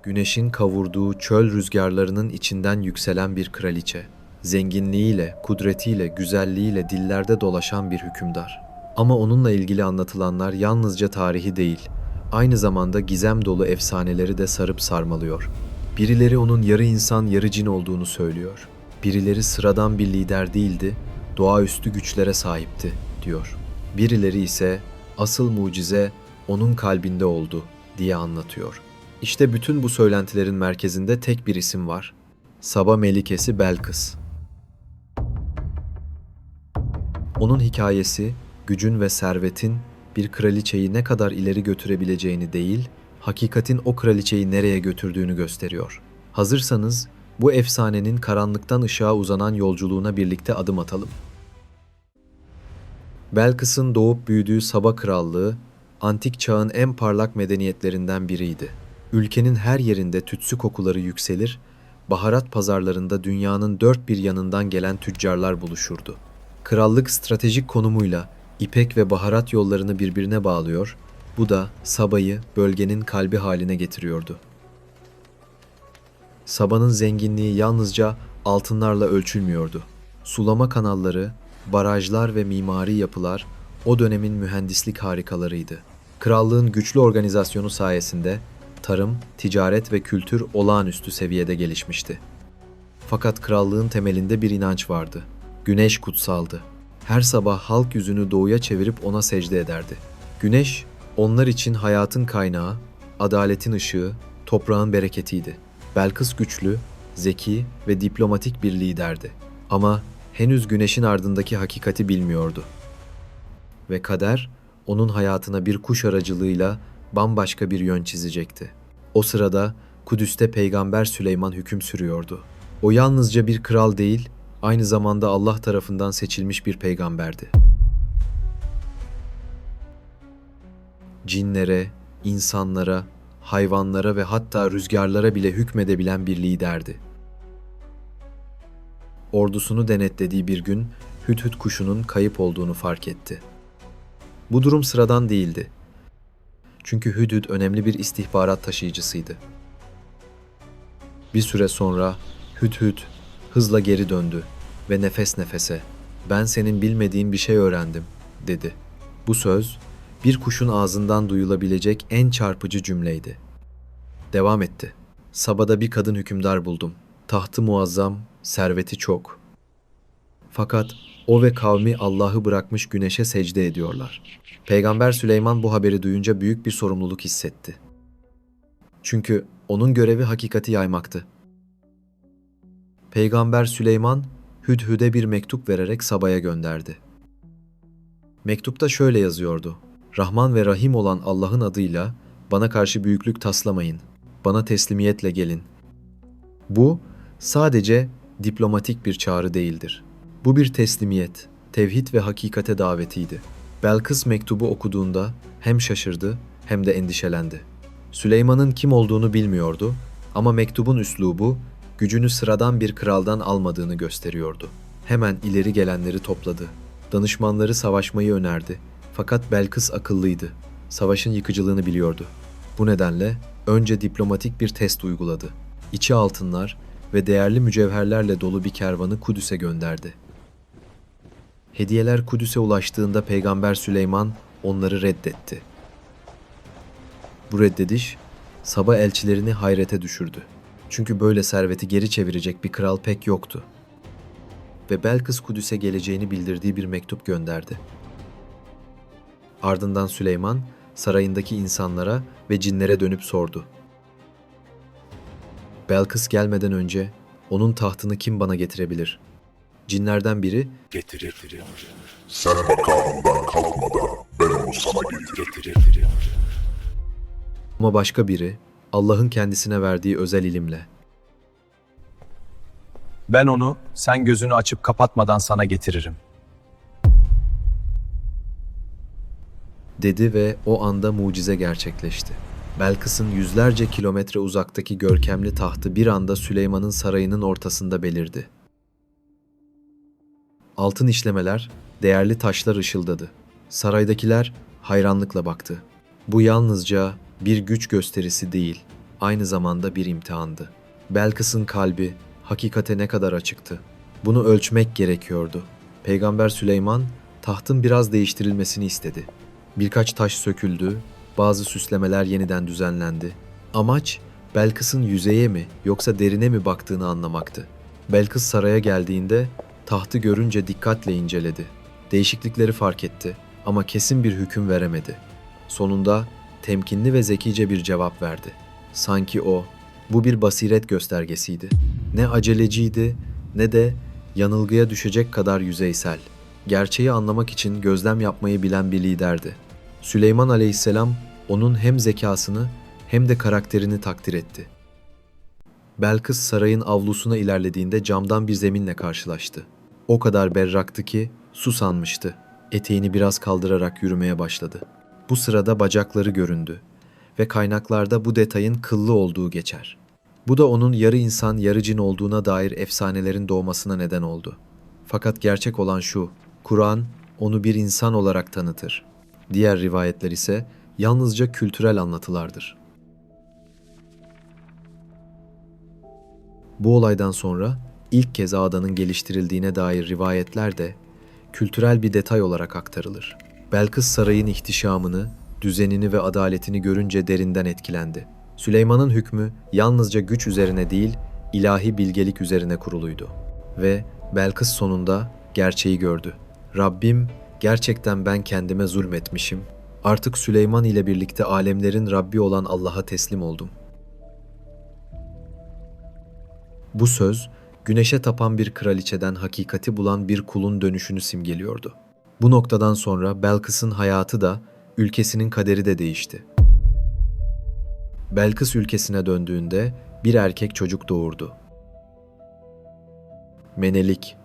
Güneşin kavurduğu çöl rüzgarlarının içinden yükselen bir kraliçe. Zenginliğiyle, kudretiyle, güzelliğiyle dillerde dolaşan bir hükümdar. Ama onunla ilgili anlatılanlar yalnızca tarihi değil, aynı zamanda gizem dolu efsaneleri de sarıp sarmalıyor. Birileri onun yarı insan, yarı cin olduğunu söylüyor. Birileri sıradan bir lider değildi, doğaüstü güçlere sahipti, diyor. Birileri ise asıl mucize onun kalbinde oldu diye anlatıyor. İşte bütün bu söylentilerin merkezinde tek bir isim var. Saba Melikesi Belkıs. Onun hikayesi, gücün ve servetin bir kraliçeyi ne kadar ileri götürebileceğini değil, hakikatin o kraliçeyi nereye götürdüğünü gösteriyor. Hazırsanız bu efsanenin karanlıktan ışığa uzanan yolculuğuna birlikte adım atalım. Belkıs'ın doğup büyüdüğü Saba Krallığı, antik çağın en parlak medeniyetlerinden biriydi. Ülkenin her yerinde tütsü kokuları yükselir, baharat pazarlarında dünyanın dört bir yanından gelen tüccarlar buluşurdu. Krallık stratejik konumuyla ipek ve baharat yollarını birbirine bağlıyor, bu da Saba'yı bölgenin kalbi haline getiriyordu. Saba'nın zenginliği yalnızca altınlarla ölçülmüyordu. Sulama kanalları, barajlar ve mimari yapılar o dönemin mühendislik harikalarıydı. Krallığın güçlü organizasyonu sayesinde tarım, ticaret ve kültür olağanüstü seviyede gelişmişti. Fakat krallığın temelinde bir inanç vardı. Güneş kutsaldı. Her sabah halk yüzünü doğuya çevirip ona secde ederdi. Güneş, onlar için hayatın kaynağı, adaletin ışığı, toprağın bereketiydi. Belkıs güçlü, zeki ve diplomatik bir liderdi. Ama henüz güneşin ardındaki hakikati bilmiyordu. Ve kader, onun hayatına bir kuş aracılığıyla bambaşka bir yön çizecekti. O sırada Kudüs'te Peygamber Süleyman hüküm sürüyordu. O yalnızca bir kral değil, aynı zamanda Allah tarafından seçilmiş bir peygamberdi. Cinlere, insanlara, hayvanlara ve hatta rüzgarlara bile hükmedebilen bir liderdi. Ordusunu denetlediği bir gün Hüdhüd kuşunun kayıp olduğunu fark etti. Bu durum sıradan değildi. Çünkü Hüdhüd önemli bir istihbarat taşıyıcısıydı. Bir süre sonra Hüdhüd hızla geri döndü ve nefes nefese "Ben senin bilmediğin bir şey öğrendim." dedi. Bu söz bir kuşun ağzından duyulabilecek en çarpıcı cümleydi. Devam etti. "Saba'da bir kadın hükümdar buldum. Tahtı muazzam, serveti çok. Fakat o ve kavmi Allah'ı bırakmış güneşe secde ediyorlar." Peygamber Süleyman bu haberi duyunca büyük bir sorumluluk hissetti. Çünkü onun görevi hakikati yaymaktı. Peygamber Süleyman, Hüdhüd'e bir mektup vererek Saba'ya gönderdi. Mektupta şöyle yazıyordu: "Rahman ve Rahim olan Allah'ın adıyla bana karşı büyüklük taslamayın. Bana teslimiyetle gelin." Bu sadece diplomatik bir çağrı değildir. Bu bir teslimiyet, tevhid ve hakikate davetiydi. Belkıs mektubu okuduğunda hem şaşırdı hem de endişelendi. Süleyman'ın kim olduğunu bilmiyordu ama mektubun üslubu gücünü sıradan bir kraldan almadığını gösteriyordu. Hemen ileri gelenleri topladı. Danışmanları savaşmayı önerdi. Fakat Belkıs akıllıydı. Savaşın yıkıcılığını biliyordu. Bu nedenle önce diplomatik bir test uyguladı. İçi altınlar ve değerli mücevherlerle dolu bir kervanı Kudüs'e gönderdi. Hediyeler Kudüs'e ulaştığında Peygamber Süleyman onları reddetti. Bu reddediş Saba elçilerini hayrete düşürdü. Çünkü böyle serveti geri çevirecek bir kral pek yoktu. Ve Belkıs Kudüs'e geleceğini bildirdiği bir mektup gönderdi. Ardından Süleyman sarayındaki insanlara ve cinlere dönüp sordu: "Belkıs gelmeden önce onun tahtını kim bana getirebilir?" Cinlerden biri Getirir. Sen makamından kalkmadan ben onu sana getiririm. ama başka biri Allah'ın kendisine verdiği özel ilimle. Ben onu sen gözünü açıp kapatmadan sana getiririm. Dedi ve o anda mucize gerçekleşti. Belkıs'ın yüzlerce kilometre uzaktaki görkemli tahtı bir anda Süleyman'ın sarayının ortasında belirdi. Altın işlemeler, değerli taşlar ışıldadı. Saraydakiler hayranlıkla baktı. Bu yalnızca bir güç gösterisi değil, aynı zamanda bir imtihandı. Belkıs'ın kalbi hakikate ne kadar açıktı? Bunu ölçmek gerekiyordu. Peygamber Süleyman tahtın biraz değiştirilmesini istedi. Birkaç taş söküldü, bazı süslemeler yeniden düzenlendi. Amaç Belkıs'ın yüzeye mi yoksa derine mi baktığını anlamaktı. Belkıs saraya geldiğinde tahtı görünce dikkatle inceledi. Değişiklikleri fark etti ama kesin bir hüküm veremedi. Sonunda temkinli ve zekice bir cevap verdi. Sanki o, bu bir basiret göstergesiydi. Ne aceleciydi ne de yanılgıya düşecek kadar yüzeysel. Gerçeği anlamak için gözlem yapmayı bilen bir liderdi. Süleyman Aleyhisselam onun hem zekasını hem de karakterini takdir etti. Belkıs sarayın avlusuna ilerlediğinde camdan bir zeminle karşılaştı. O kadar berraktı ki su sanmıştı. Eteğini biraz kaldırarak yürümeye başladı. Bu sırada bacakları göründü ve kaynaklarda bu detayın kıllı olduğu geçer. Bu da onun yarı insan yarı cin olduğuna dair efsanelerin doğmasına neden oldu. Fakat gerçek olan şu, Kur'an onu bir insan olarak tanıtır. Diğer rivayetler ise yalnızca kültürel anlatılardır. Bu olaydan sonra ilk kez ağdanın geliştirildiğine dair rivayetler de kültürel bir detay olarak aktarılır. Belkıs sarayın ihtişamını, düzenini ve adaletini görünce derinden etkilendi. Süleyman'ın hükmü yalnızca güç üzerine değil, ilahi bilgelik üzerine kuruluydu. Ve Belkıs sonunda gerçeği gördü. Rabbim, gerçekten ben kendime zulmetmişim. Artık Süleyman ile birlikte alemlerin Rabbi olan Allah'a teslim oldum. Bu söz, güneşe tapan bir kraliçeden hakikati bulan bir kulun dönüşünü simgeliyordu. Bu noktadan sonra Belkıs'ın hayatı da, ülkesinin kaderi de değişti. Belkıs ülkesine döndüğünde bir erkek çocuk doğurdu. Menelik.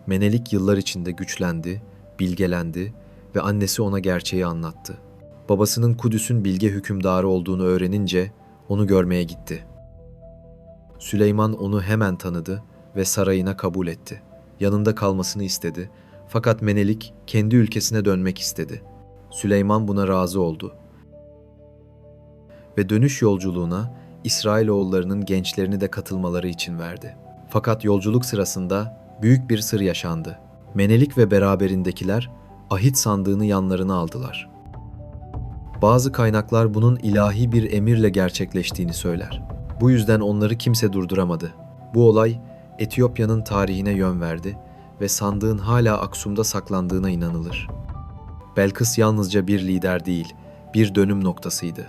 Menelik yıllar içinde güçlendi, bilgelendi ve annesi ona gerçeği anlattı. Babasının Kudüs'ün bilge hükümdarı olduğunu öğrenince onu görmeye gitti. Süleyman onu hemen tanıdı ve sarayına kabul etti. Yanında kalmasını istedi. Fakat Menelik kendi ülkesine dönmek istedi. Süleyman buna razı oldu. Ve dönüş yolculuğuna İsrailoğullarının gençlerini de katılmaları için verdi. Fakat yolculuk sırasında büyük bir sır yaşandı. Menelik ve beraberindekiler ahit sandığını yanlarına aldılar. Bazı kaynaklar bunun ilahi bir emirle gerçekleştiğini söyler. Bu yüzden onları kimse durduramadı. Bu olay Etiyopya'nın tarihine yön verdi ve sandığın hala Aksum'da saklandığına inanılır. Belkıs yalnızca bir lider değil, bir dönüm noktasıydı.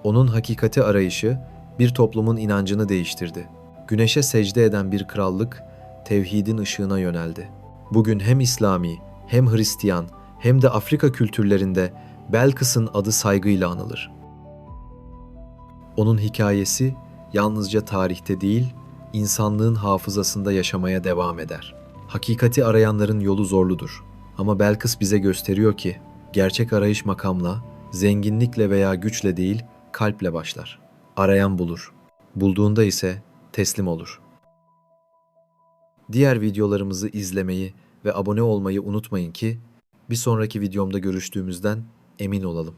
Onun hakikati arayışı bir toplumun inancını değiştirdi. Güneşe secde eden bir krallık tevhidin ışığına yöneldi. Bugün hem İslami, hem Hristiyan, hem de Afrika kültürlerinde Belkıs'ın adı saygıyla anılır. Onun hikayesi yalnızca tarihte değil, insanlığın hafızasında yaşamaya devam eder. Hakikati arayanların yolu zorludur. Ama Belkıs bize gösteriyor ki, gerçek arayış makamla, zenginlikle veya güçle değil, kalple başlar. Arayan bulur. Bulduğunda ise teslim olur. Diğer videolarımızı izlemeyi ve abone olmayı unutmayın ki, bir sonraki videomda görüştüğümüzden emin olalım.